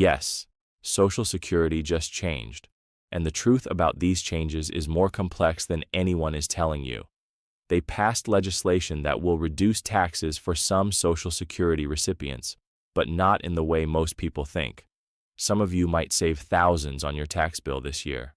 Yes, Social Security just changed, and the truth about these changes is more complex than anyone is telling you. They passed legislation that will reduce taxes for some Social Security recipients, but not in the way most people think. Some of you might save thousands on your tax bill this year.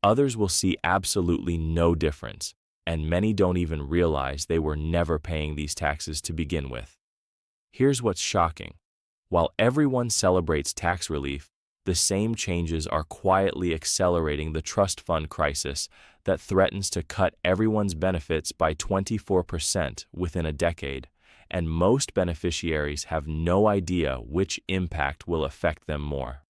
Others will see absolutely no difference, and many don't even realize they were never paying these taxes to begin with. Here's what's shocking. While everyone celebrates tax relief, the same changes are quietly accelerating the trust fund crisis that threatens to cut everyone's benefits by 24% within a decade, and most beneficiaries have no idea which impact will affect them more.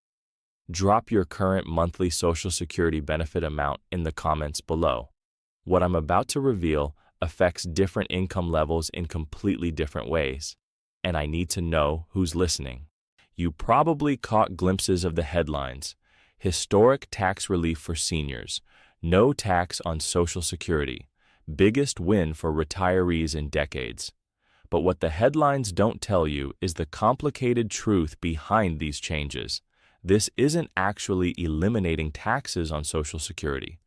Drop your current monthly Social Security benefit amount in the comments below. What I'm about to reveal affects different income levels in completely different ways, and I need to know who's listening. You probably caught glimpses of the headlines: historic tax relief for seniors, no tax on Social Security, biggest win for retirees in decades. But what the headlines don't tell you is the complicated truth behind these changes. This isn't actually eliminating taxes on Social Security.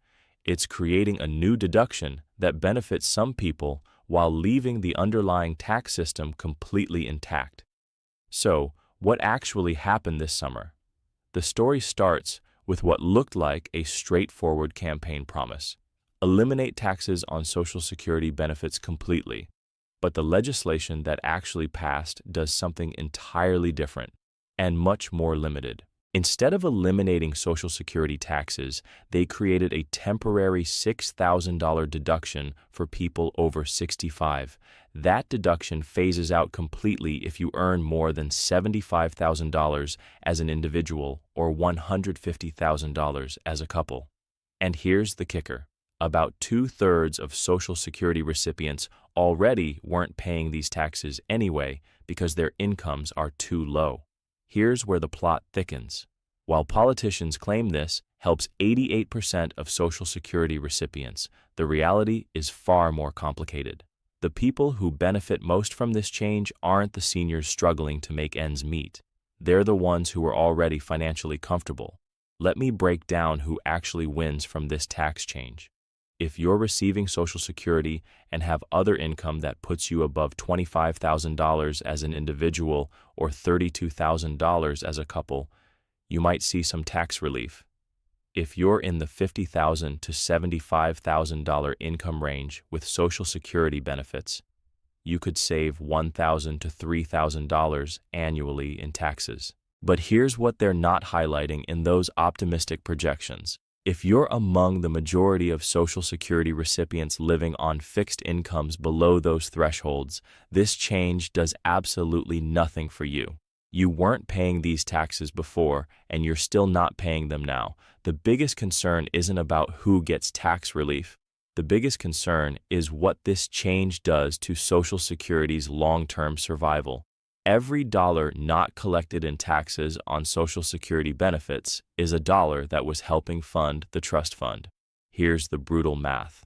It's creating a new deduction that benefits some people while leaving the underlying tax system completely intact. So, what actually happened this summer? The story starts with what looked like a straightforward campaign promise: eliminate taxes on Social Security benefits completely. But the legislation that actually passed does something entirely different and much more limited. Instead of eliminating Social Security taxes, they created a temporary $6,000 deduction for people over 65. That deduction phases out completely if you earn more than $75,000 as an individual or $150,000 as a couple. And here's the kicker. About 2/3 of Social Security recipients already weren't paying these taxes anyway because their incomes are too low. Here's where the plot thickens. While politicians claim this helps 88% of Social Security recipients, the reality is far more complicated. The people who benefit most from this change aren't the seniors struggling to make ends meet. They're the ones who are already financially comfortable. Let me break down who actually wins from this tax change. If you're receiving Social Security and have other income that puts you above $25,000 as an individual or $32,000 as a couple, you might see some tax relief. If you're in the $50,000 to $75,000 income range with Social Security benefits, you could save $1,000 to $3,000 annually in taxes. But here's what they're not highlighting in those optimistic projections. If you're among the majority of Social Security recipients living on fixed incomes below those thresholds, this change does absolutely nothing for you. You weren't paying these taxes before, and you're still not paying them now. The biggest concern isn't about who gets tax relief. The biggest concern is what this change does to Social Security's long-term survival. Every dollar not collected in taxes on Social Security benefits is a dollar that was helping fund the trust fund. Here's the brutal math.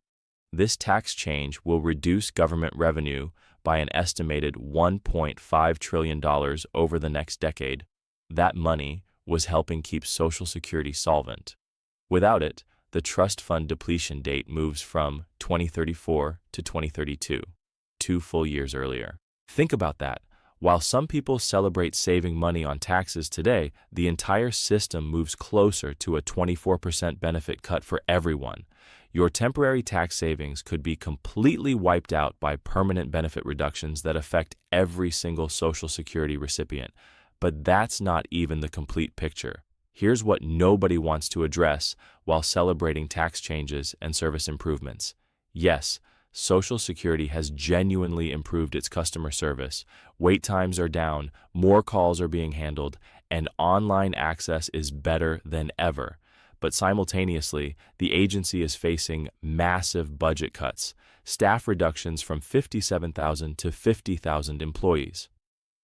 This tax change will reduce government revenue by an estimated $1.5 trillion over the next decade. That money was helping keep Social Security solvent. Without it, the trust fund depletion date moves from 2034 to 2032, 2 full years earlier. Think about that. While some people celebrate saving money on taxes today, the entire system moves closer to a 24% benefit cut for everyone. Your temporary tax savings could be completely wiped out by permanent benefit reductions that affect every single Social Security recipient. But that's not even the complete picture. Here's what nobody wants to address while celebrating tax changes and service improvements. Yes, Social Security has genuinely improved its customer service. Wait times are down, more calls are being handled, and online access is better than ever. But simultaneously, the agency is facing massive budget cuts, staff reductions from 57,000 to 50,000 employees,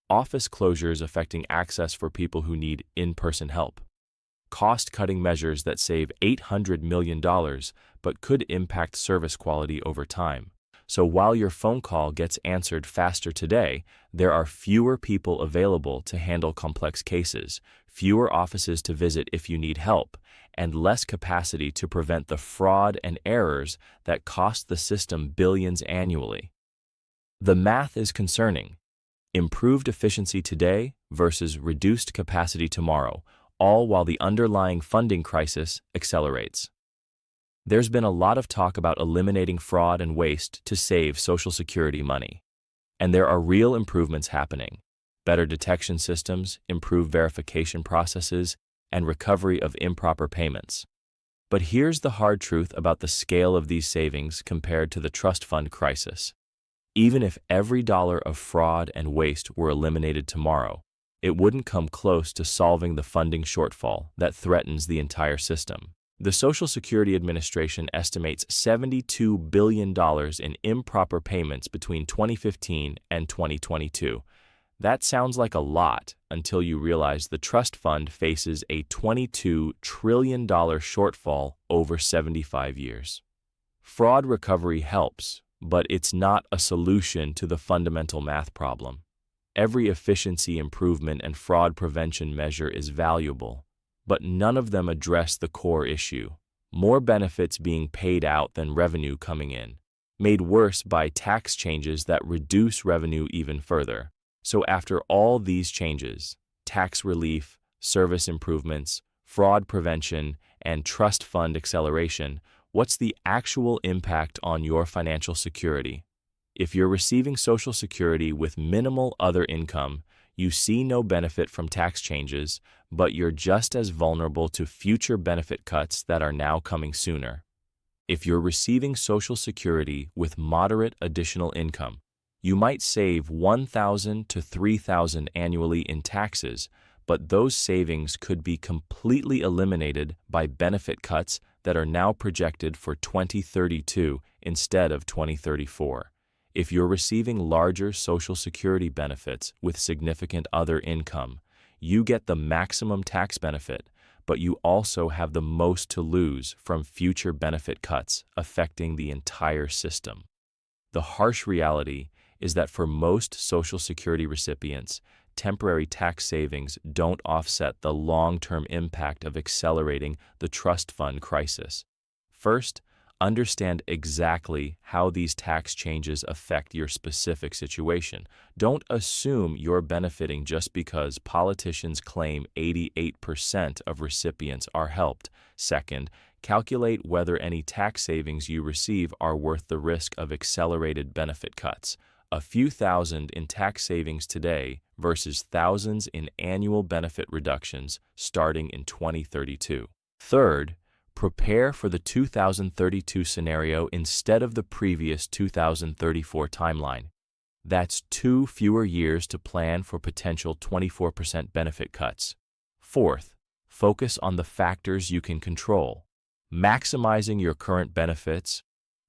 office closures affecting access for people who need in-person help, cost-cutting measures that save $800 million but could impact service quality over time. So while your phone call gets answered faster today, there are fewer people available to handle complex cases, fewer offices to visit if you need help, and less capacity to prevent the fraud and errors that cost the system billions annually. The math is concerning. Improved efficiency today versus reduced capacity tomorrow, all while the underlying funding crisis accelerates. There's been a lot of talk about eliminating fraud and waste to save Social Security money. And there are real improvements happening: better detection systems, improved verification processes, and recovery of improper payments. But here's the hard truth about the scale of these savings compared to the trust fund crisis. Even if every dollar of fraud and waste were eliminated tomorrow, it wouldn't come close to solving the funding shortfall that threatens the entire system. The Social Security Administration estimates $72 billion in improper payments between 2015 and 2022. That sounds like a lot until you realize the trust fund faces a $22 trillion shortfall over 75 years. Fraud recovery helps, but it's not a solution to the fundamental math problem. Every efficiency improvement and fraud prevention measure is valuable, but none of them address the core issue: more benefits being paid out than revenue coming in, made worse by tax changes that reduce revenue even further. So after all these changes, tax relief, service improvements, fraud prevention, and trust fund acceleration, what's the actual impact on your financial security? If you're receiving Social Security with minimal other income, you see no benefit from tax changes, but you're just as vulnerable to future benefit cuts that are now coming sooner. If you're receiving Social Security with moderate additional income, you might save $1,000 to $3,000 annually in taxes, but those savings could be completely eliminated by benefit cuts that are now projected for 2032 instead of 2034. If you're receiving larger Social Security benefits with significant other income, you get the maximum tax benefit, but you also have the most to lose from future benefit cuts affecting the entire system. The harsh reality is that for most Social Security recipients, temporary tax savings don't offset the long-term impact of accelerating the trust fund crisis. First, understand exactly how these tax changes affect your specific situation. Don't assume you're benefiting just because politicians claim 88% of recipients are helped. Second, calculate whether any tax savings you receive are worth the risk of accelerated benefit cuts. A few thousand in tax savings today versus thousands in annual benefit reductions starting in 2032. Third, prepare for the 2032 scenario instead of the previous 2034 timeline. That's 2 fewer years to plan for potential 24% benefit cuts. Fourth, focus on the factors you can control: maximizing your current benefits,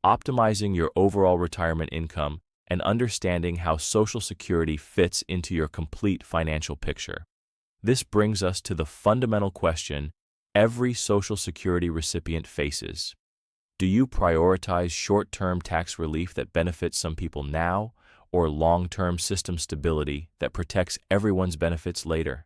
optimizing your overall retirement income, and understanding how Social Security fits into your complete financial picture. This brings us to the fundamental question every Social Security recipient faces. Do you prioritize short-term tax relief that benefits some people now, or long-term system stability that protects everyone's benefits later?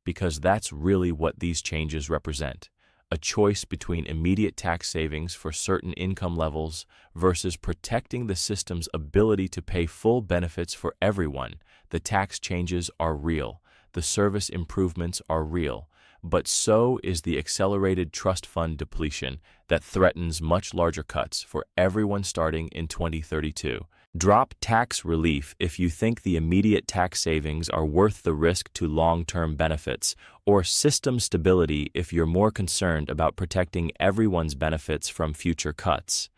Because that's really what these changes represent: a choice between immediate tax savings for certain income levels versus protecting the system's ability to pay full benefits for everyone. The tax changes are real, the service improvements are real, but so is the accelerated trust fund depletion that threatens much larger cuts for everyone starting in 2032. Drop tax relief if you think the immediate tax savings are worth the risk to long-term benefits, or system stability if you're more concerned about protecting everyone's benefits from future cuts.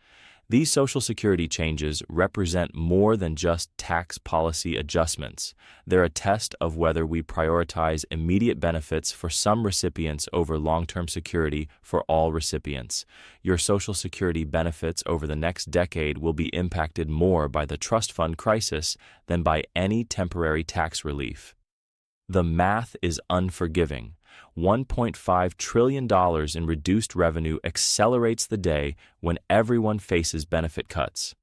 These Social Security changes represent more than just tax policy adjustments. They're a test of whether we prioritize immediate benefits for some recipients over long-term security for all recipients. Your Social Security benefits over the next decade will be impacted more by the trust fund crisis than by any temporary tax relief. The math is unforgiving. $1.5 trillion in reduced revenue accelerates the day when everyone faces benefit cuts.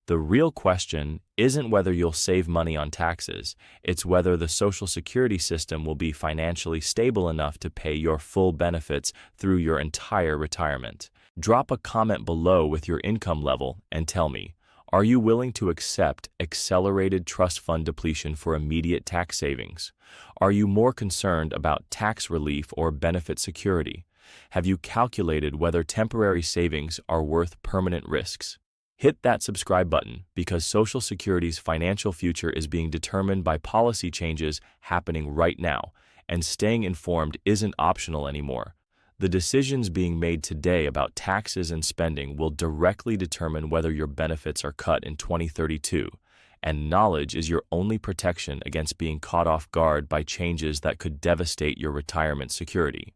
The real question isn't whether you'll save money on taxes, it's whether the Social Security system will be financially stable enough to pay your full benefits through your entire retirement. Drop a comment below with your income level and tell me, are you willing to accept accelerated trust fund depletion for immediate tax savings? Are you more concerned about tax relief or benefit security? Have you calculated whether temporary savings are worth permanent risks? Hit that subscribe button because Social Security's financial future is being determined by policy changes happening right now, and staying informed isn't optional anymore. The decisions being made today about taxes and spending will directly determine whether your benefits are cut in 2032, and knowledge is your only protection against being caught off guard by changes that could devastate your retirement security.